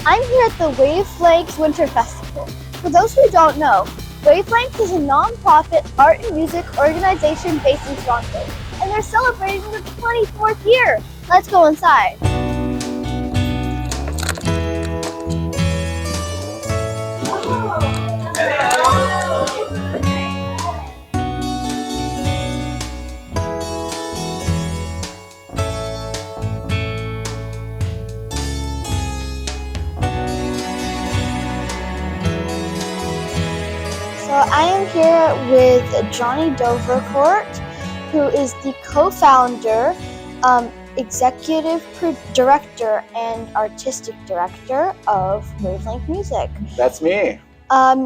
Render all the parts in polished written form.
I'm here at the Wavelength Winter Festival. For those who don't know, Wavelength is a non-profit art and music organization based in Toronto, and they're celebrating their 24th year. Let's go inside. So I am here with Jonny Dovercourt, who is the co-founder, executive director, and artistic director of Wavelength Music. That's me.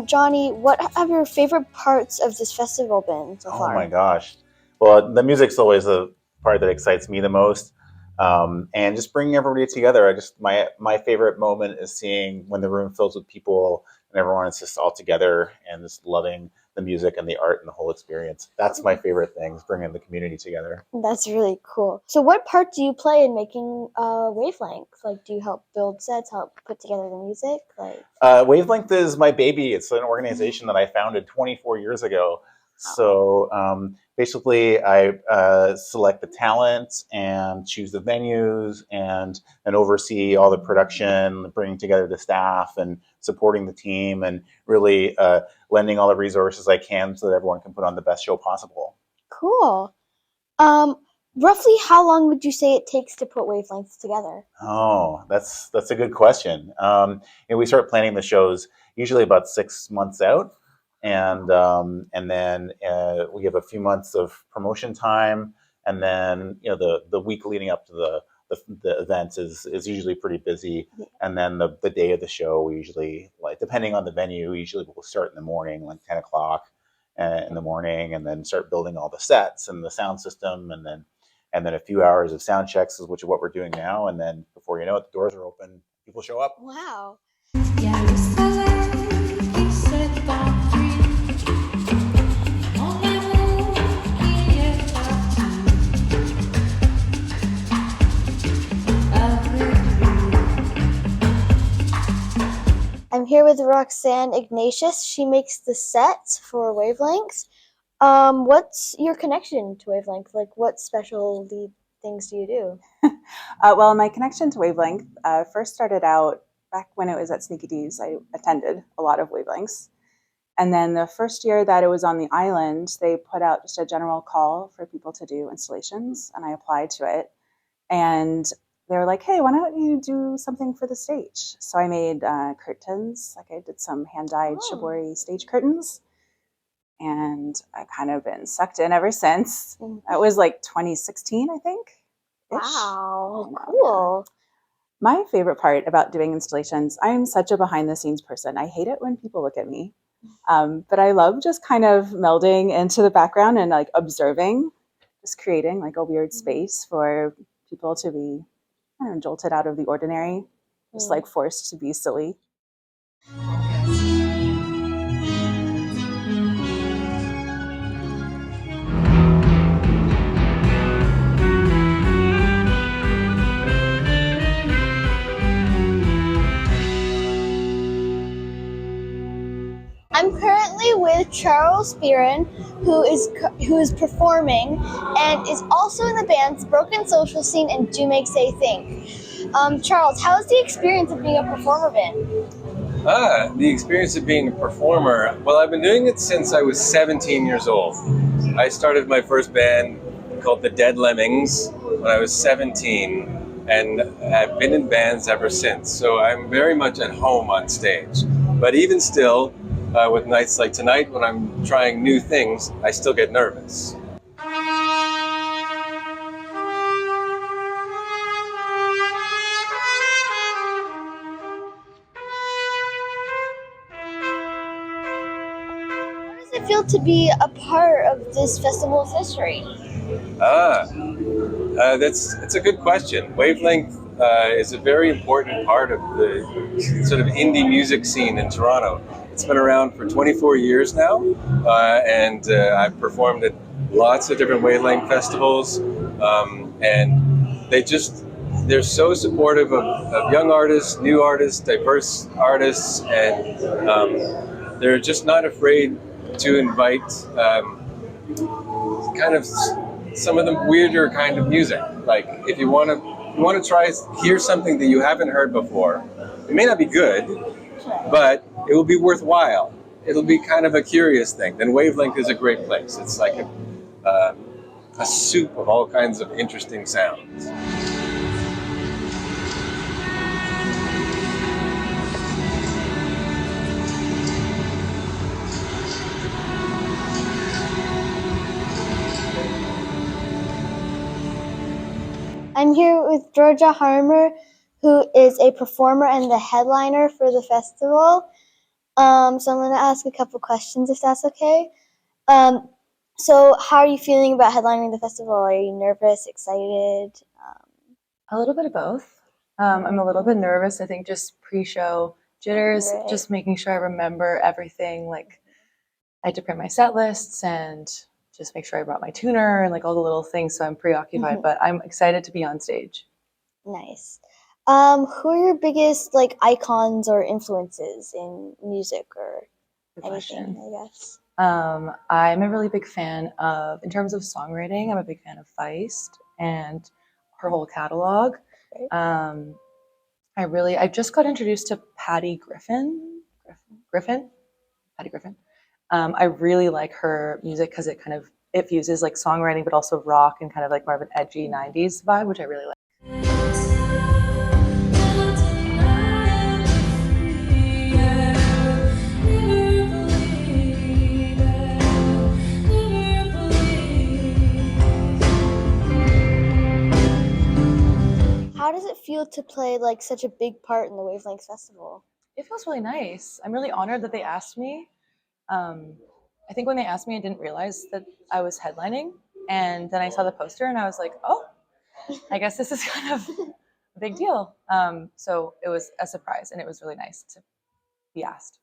Jonny, what have your favorite parts of this festival been so far? Oh my gosh. Well, the music's always the part that excites me the most. And just bringing everybody together. My favorite moment is seeing when the room fills with people and everyone is just all together and just loving the music and the art and the whole experience. That's my favorite thing, is bringing the community together. That's really cool. So what part do you play in making Wavelength? Like, do you help build sets, help put together the music? Wavelength is my baby. It's an organization that I founded 24 years ago. So basically, I select the talent and choose the venues and oversee all the production, bringing together the staff and supporting the team, and really lending all the resources I can so that everyone can put on the best show possible. Cool. Roughly how long would you say it takes to put Wavelengths together? Oh, that's a good question. We start planning the shows usually about 6 months out. And then we have a few months of promotion time, and then the week leading up to the event is usually pretty busy. Yeah. And then the day of the show, we usually, like, depending on the venue, we'll start in the morning, like 10 o'clock in the morning, and then start building all the sets and the sound system, and then a few hours of sound checks, which is what we're doing now. And then before you know it, the doors are open, people show up. Wow. I'm here with Roxanne Ignatius. She makes the sets for Wavelengths. What's your connection to Wavelength? Like, what special things do you do? Well, my connection to Wavelength first started out back when it was at Sneaky D's. I attended a lot of Wavelengths. And then the first year that it was on the island, they put out just a general call for people to do installations, and I applied to it. And they were like, hey, why don't you do something for the stage? So I made curtains. Like, I did some hand-dyed shibori stage curtains. And I've kind of been sucked in ever since. That was like 2016, I think. Wow, cool. My favorite part about doing installations, I'm such a behind-the-scenes person. I hate it when people look at me. But I love just kind of melding into the background and like observing, just creating like a weird space for people to be kind of jolted out of the ordinary, just like forced to be silly. I'm currently with Spearin, who is performing and is also in the bands Broken Social Scene and Do Make Say Think. Charles, how has the experience of being a performer been? The experience of being a performer, well, I've been doing it since I was 17 years old. I started my first band called the Dead Lemmings when I was 17, and I've been in bands ever since. So I'm very much at home on stage. But even still, with nights like tonight, when I'm trying new things, I still get nervous. How does it feel to be a part of this festival's history? That's a good question. Wavelength is a very important part of the sort of indie music scene in Toronto. It's been around for 24 years now, and I've performed at lots of different Wavelength festivals, and they just they're so supportive of young artists, new artists, diverse artists, and they're just not afraid to invite kind of some of the weirder kind of music. Like if you want to hear something that you haven't heard before, it may not be good, but it will be worthwhile. It'll be kind of a curious thing. Then Wavelength is a great place. It's like a soup of all kinds of interesting sounds. I'm here with Georgia Harmer, who is a performer and the headliner for the festival. So I'm going to ask a couple questions, if that's okay. So how are you feeling about headlining the festival? Are you nervous, excited? A little bit of both. I'm a little bit nervous. I think just pre-show jitters, Right. just making sure I remember everything. Like I had to print my set lists and just make sure I brought my tuner and like all the little things. So I'm preoccupied, but I'm excited to be on stage. Nice. Who are your biggest like icons or influences in music or Good anything, question. I guess? I'm a really big fan of, in terms of songwriting, I'm a big fan of Feist and her whole catalog. Great. I just got introduced to Patty Griffin. Patty Griffin. I really like her music because it fuses like songwriting, but also rock and kind of like more of an edgy 90s vibe, which I really like. How does it feel to play like such a big part in the Wavelength Festival? It feels really nice. I'm really honored that they asked me. I think when they asked me, I didn't realize that I was headlining. And then I saw the poster and I was like, oh, I guess this is kind of a big deal. So it was a surprise and it was really nice to be asked.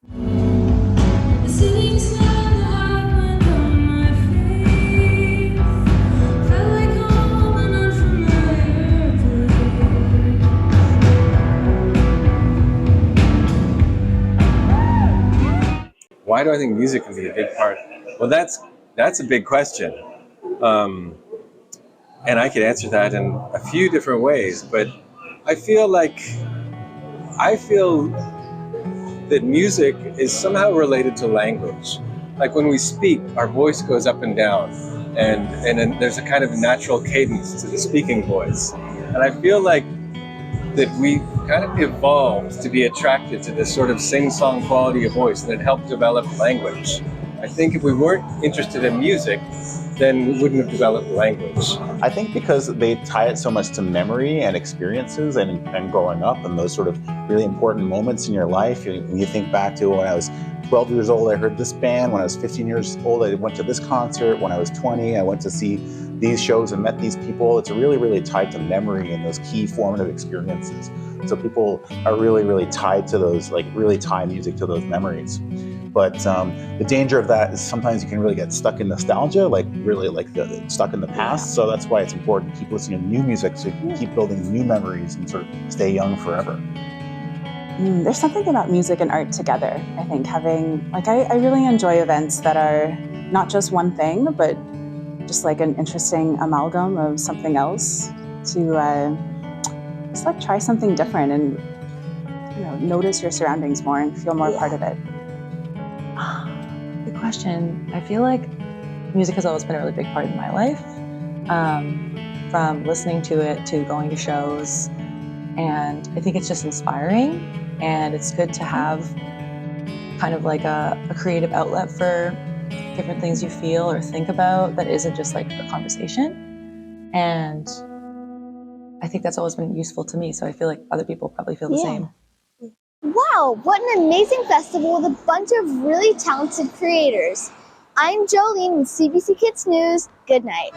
Why do I think music can be a big part? Well, that's a big question, and I could answer that in a few different ways. But I feel that music is somehow related to language. Like when we speak, our voice goes up and down, and then there's a kind of natural cadence to the speaking voice. And I feel like that we kind of evolved to be attracted to this sort of sing-song quality of voice that helped develop language. I think if we weren't interested in music, then we wouldn't have developed language. I think because they tie it so much to memory and experiences and growing up and those sort of really important moments in your life. When you think back to when I was 12 years old, I heard this band. When I was 15 years old, I went to this concert. When I was 20, I went to see these shows and met these people. It's really, really tied to memory and those key formative experiences. So people are really, really tied to those, like really tie music to those memories. But the danger of that is sometimes you can really get stuck in nostalgia, like really like stuck in the past. So that's why it's important to keep listening to new music so you can keep building new memories and sort of stay young forever. There's something about music and art together. I think having, like, I really enjoy events that are not just one thing, but just like an interesting amalgam of something else to just like try something different and, you know, notice your surroundings more and feel more part of it. Good question. I feel like music has always been a really big part of my life, from listening to it to going to shows. And I think it's just inspiring, and it's good to have kind of like a creative outlet for different things you feel or think about that isn't just like a conversation. And I think that's always been useful to me. So I feel like other people probably feel the same. Wow, what an amazing festival with a bunch of really talented creators. I'm Jolene with CBC Kids News. Good night.